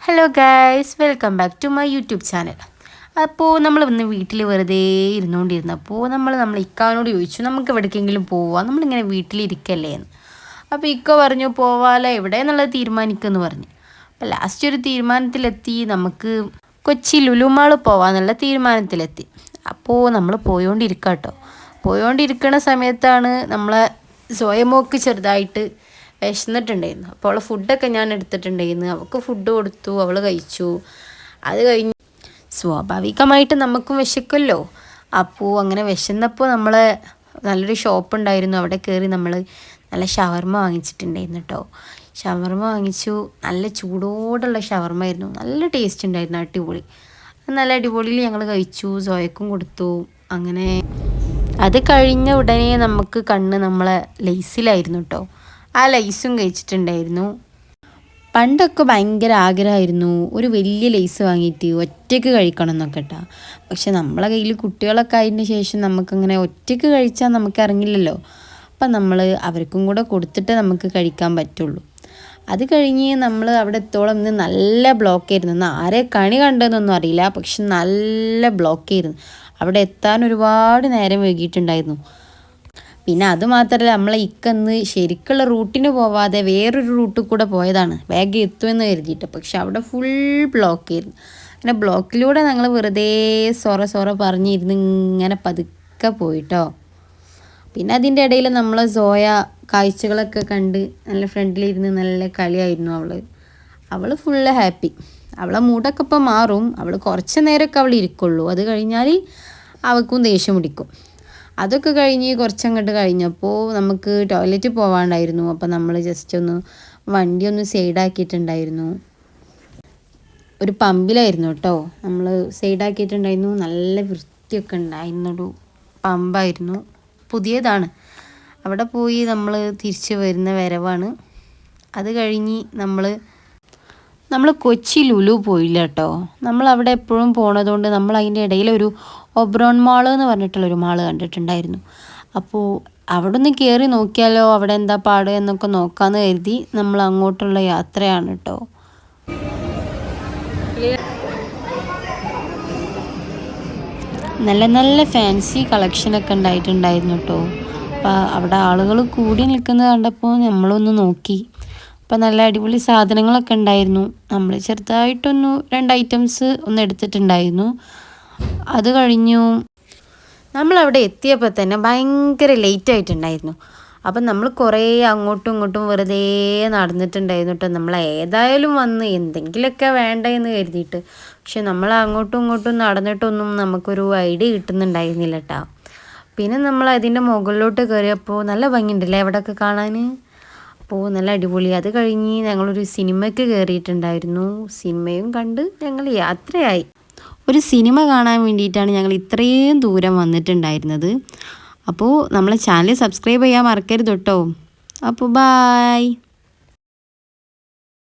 Hello guys, welcome back to my YouTube channel. അപ്പോൾ നമ്മൾ ഇന്ന് വീട്ടിൽ വെറുതെ ഇരുന്നുകൊണ്ടിരുന്നപ്പോൾ നമ്മൾ ഇക്കാനോട് ചോദിച്ചു, നമുക്ക് എവിടേക്കെങ്കിലും പോവാം, നമ്മളിങ്ങനെ വീട്ടിലിരിക്കല്ലേ എന്ന്. അപ്പോൾ ഇക്ക പറഞ്ഞു പോവാലോ, എവിടെ എന്നുള്ളത് തീരുമാനിക്കുമെന്ന് പറഞ്ഞു. അപ്പോൾ ലാസ്റ്റ് ഒരു തീരുമാനത്തിലെത്തി, നമുക്ക് കൊച്ചി ലുലു മാൾ പോവാന്നുള്ള തീരുമാനത്തിലെത്തി. അപ്പോൾ നമ്മൾ പോയോണ്ടിരിക്കുന്ന സമയത്താണ് നമ്മളെ സ്വയമോക്ക് ചെറുതായിട്ട് വിശന്നിട്ടുണ്ടായിരുന്നു. അപ്പോൾ അവളെ ഫുഡൊക്കെ ഞാൻ എടുത്തിട്ടുണ്ടായിരുന്നു. അവൾക്ക് ഫുഡ് കൊടുത്തു, അവൾ കഴിച്ചു. അത് കഴിഞ്ഞ് സ്വാഭാവികമായിട്ട് നമുക്കും വിശക്കുമല്ലോ. അപ്പോൾ അങ്ങനെ വിശന്നപ്പോൾ നമ്മൾ നല്ലൊരു ഷോപ്പ് ഉണ്ടായിരുന്നു, അവിടെ കയറി നമ്മൾ നല്ല ഷവർമ വാങ്ങിച്ചിട്ടുണ്ടായിരുന്നു കേട്ടോ. ഷവർമ വാങ്ങിച്ചു, നല്ല ചൂടോടുള്ള ഷവർമ ആയിരുന്നു, നല്ല ടേസ്റ്റ് ഉണ്ടായിരുന്നു, അടിപൊളി. നല്ല അടിപൊളിയിൽ ഞങ്ങൾ കഴിച്ചു, സോയക്കും കൊടുത്തു. അങ്ങനെ അത് കഴിഞ്ഞ ഉടനെ നമുക്ക് കണ്ണ് നമ്മളെ ലെയ്സിലായിരുന്നു കേട്ടോ. ആ ലൈസും കഴിച്ചിട്ടുണ്ടായിരുന്നു. പണ്ടൊക്കെ ഭയങ്കര ആഗ്രഹമായിരുന്നു ഒരു വലിയ ലൈസ് വാങ്ങിയിട്ട് ഒറ്റയ്ക്ക് കഴിക്കണം എന്നൊക്കെ കേട്ടോ. പക്ഷെ നമ്മളെ കയ്യിൽ കുട്ടികളൊക്കെ ആയതിന് ശേഷം നമുക്കങ്ങനെ ഒറ്റയ്ക്ക് കഴിച്ചാൽ നമുക്ക് അറിയില്ലല്ലോ. അപ്പം നമ്മൾ അവർക്കും കൂടെ കൊടുത്തിട്ട് നമുക്ക് കഴിക്കാൻ പറ്റുള്ളൂ. അത് കഴിഞ്ഞ് നമ്മൾ അവിടെ എത്തോളം ഇന്ന് നല്ല ബ്ലോക്കായിരുന്നു. ഇന്ന് ആരെ കണി കണ്ടതെന്നൊന്നും അറിയില്ല, പക്ഷെ നല്ല ബ്ലോക്കായിരുന്നു. അവിടെ എത്താൻ ഒരുപാട് നേരം വൈകിയിട്ടുണ്ടായിരുന്നു. പിന്നെ അതുമാത്രമല്ല, നമ്മളെ ഇക്കന്ന് ശരിക്കുള്ള റൂട്ടിന് പോവാതെ വേറൊരു റൂട്ടിൽ കൂടെ പോയതാണ്, വേഗം എത്തുമെന്ന് കരുതിയിട്ട്. പക്ഷെ അവിടെ ഫുൾ ബ്ലോക്കായിരുന്നു. അങ്ങനെ ബ്ലോക്കിലൂടെ ഞങ്ങൾ വെറുതെ സൊറ പറഞ്ഞിരുന്ന് ഇങ്ങനെ പതുക്കെ പോയിട്ടോ. പിന്നെ അതിൻ്റെ ഇടയിൽ നമ്മൾ സോയ കാഴ്ചകളൊക്കെ കണ്ട് നല്ല ഫ്രണ്ടിലിരുന്ന് നല്ല കളിയായിരുന്നു അവൾ ഫുള്ള് ഹാപ്പി. അവളെ മൂടൊക്കെ ഇപ്പം മാറും, അവൾ കുറച്ച് നേരമൊക്കെ അവൾ ഇരിക്കുള്ളൂ. അത് കഴിഞ്ഞാൽ അവൾക്കും ദേഷ്യം പിടിക്കും. അതൊക്കെ കഴിഞ്ഞ് കുറച്ചങ്ങോട്ട് കഴിഞ്ഞപ്പോൾ നമുക്ക് ടോയ്ലറ്റിൽ പോകാണ്ടായിരുന്നു. അപ്പോൾ നമ്മൾ ജസ്റ്റ് ഒന്ന് വണ്ടി ഒന്ന് സൈഡാക്കിയിട്ടുണ്ടായിരുന്നു. ഒരു പമ്പിലായിരുന്നു കേട്ടോ നമ്മൾ സൈഡാക്കിയിട്ടുണ്ടായിരുന്നു. നല്ല വൃത്തിയൊക്കെ ഉണ്ടായിരുന്നൊരു പമ്പായിരുന്നു, പുതിയതാണ്. അവിടെ പോയി നമ്മൾ തിരിച്ച് വരുന്ന വരവാണ്. അത് കഴിഞ്ഞ് നമ്മൾ കൊച്ചി ലുലു പോയില്ല കേട്ടോ. നമ്മൾ അവിടെ എപ്പോഴും പോണതുകൊണ്ട് നമ്മൾ അതിൻ്റെ ഇടയിൽ ഒരു ഒബ്രോൺ മാൾ എന്ന് പറഞ്ഞിട്ടുള്ളൊരു മാൾ കണ്ടിട്ടുണ്ടായിരുന്നു. അപ്പോൾ അവിടെ ഒന്ന് കയറി നോക്കിയാലോ, അവിടെ എന്താ പാട് എന്നൊക്കെ നോക്കാമെന്ന് കരുതി നമ്മൾ അങ്ങോട്ടുള്ള യാത്രയാണ് കേട്ടോ. നല്ല നല്ല ഫാൻസി കളക്ഷനൊക്കെ ഉണ്ടായിട്ടുണ്ടായിരുന്നു കേട്ടോ. അപ്പോൾ അവിടെ ആളുകൾ കൂടി നിൽക്കുന്നത് കണ്ടപ്പോൾ നമ്മളൊന്ന് നോക്കി. അപ്പോൾ നല്ല അടിപൊളി സാധനങ്ങളൊക്കെ ഉണ്ടായിരുന്നു. നമ്മൾ ചെറുതായിട്ടൊന്ന് 2 ഐറ്റംസ് ഒന്ന് എടുത്തിട്ടുണ്ടായിരുന്നു. അത് കഴിഞ്ഞു നമ്മളവിടെ എത്തിയപ്പോൾ തന്നെ ഭയങ്കര ലേറ്റ് ആയിട്ടുണ്ടായിരുന്നു. അപ്പം നമ്മൾ കുറേ അങ്ങോട്ടും ഇങ്ങോട്ടും വെറുതെ നടന്നിട്ടുണ്ടായിരുന്നു കേട്ടോ. നമ്മൾ ഏതായാലും വന്ന് എന്തെങ്കിലുമൊക്കെ വേണ്ടെന്ന് കരുതിയിട്ട്. പക്ഷെ നമ്മൾ അങ്ങോട്ടും ഇങ്ങോട്ടും നടന്നിട്ടൊന്നും നമുക്കൊരു ഐഡിയ കിട്ടുന്നുണ്ടായിരുന്നില്ല കേട്ടോ. പിന്നെ നമ്മൾ അതിൻ്റെ മുകളിലോട്ട് കയറിയപ്പോൾ നല്ല ഭംഗിയുണ്ടല്ലേ അവിടെയൊക്കെ കാണാൻ. അപ്പോൾ നല്ല അടിപൊളി. അത് കഴിഞ്ഞ് ഞങ്ങളൊരു സിനിമയ്ക്ക് കയറിയിട്ടുണ്ടായിരുന്നു. സിനിമയും കണ്ട് ഞങ്ങൾ യാത്രയായി. ഒരു സിനിമ കാണാൻ വേണ്ടിയിട്ടാണ് ഞങ്ങൾ ഇത്രയും ദൂരം വന്നിട്ടുണ്ടായിരുന്നത്. അപ്പോൾ നമ്മളെ ചാനൽ സബ്സ്ക്രൈബ് ചെയ്യാൻ മറക്കരുത് കേട്ടോ. അപ്പോൾ ബായ്.